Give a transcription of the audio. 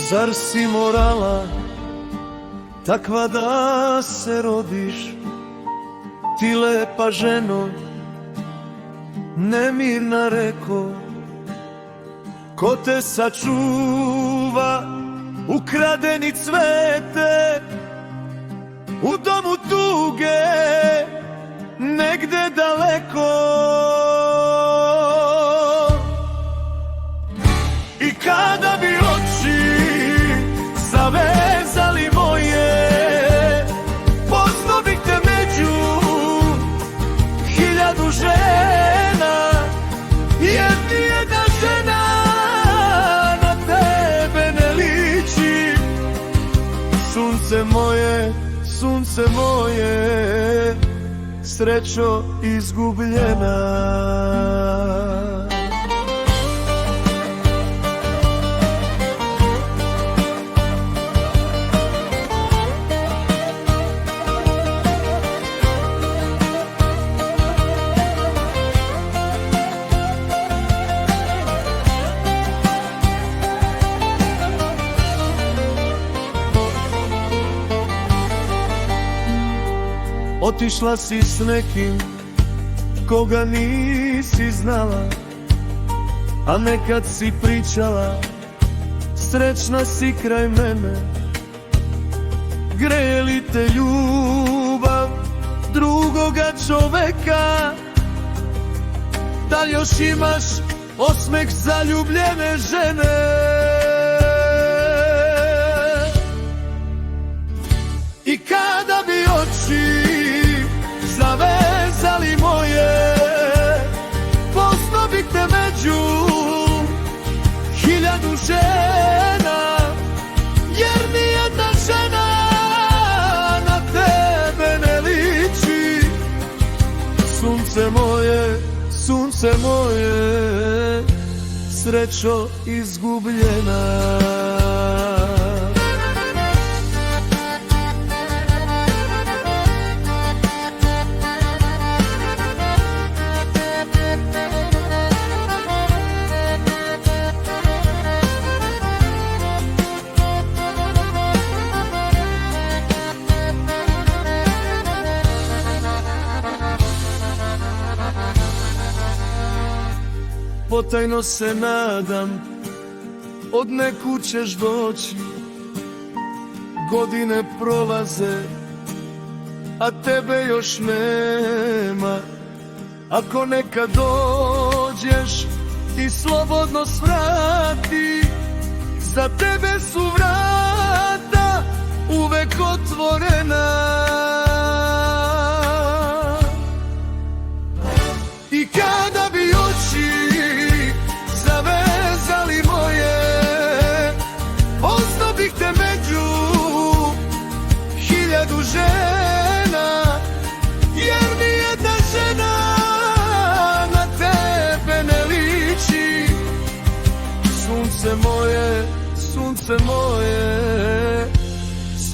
Zar si morala takva da se rodiš, ti lepa ženo, nemirna reko? Ko te sačuva, ukradeni cvete, u domu tuge, negde daleko? I kada bi oči zavezali moje, poznao bih te među 1000 žena, jer nijedna žena na tebe ne liči. Sunce moje, srećo izgubljena. Otišla si s nekim koga nisi znala, a nekad si pričala, srećna si kraj mene. Greje li te ljubav drugoga čoveka, da li još imaš osmeh zaljubljene žene? I kada bi oči zavezali moje, poznao bih te među 1000 žena, jer nijedna žena na tebe ne liči. Sunce moje, srećo izgubljena. Potajno se nadam, od nekud ćeš doći. Godine prolaze, a tebe još nema. Ako nekad dođeš i slobodno svrati, za tebe su vrata uvek otvorena. I kada bi oči zavezali moje, poznao bih te među 1000 žena, jer nijedna žena na tebe ne liči. Sunce moje,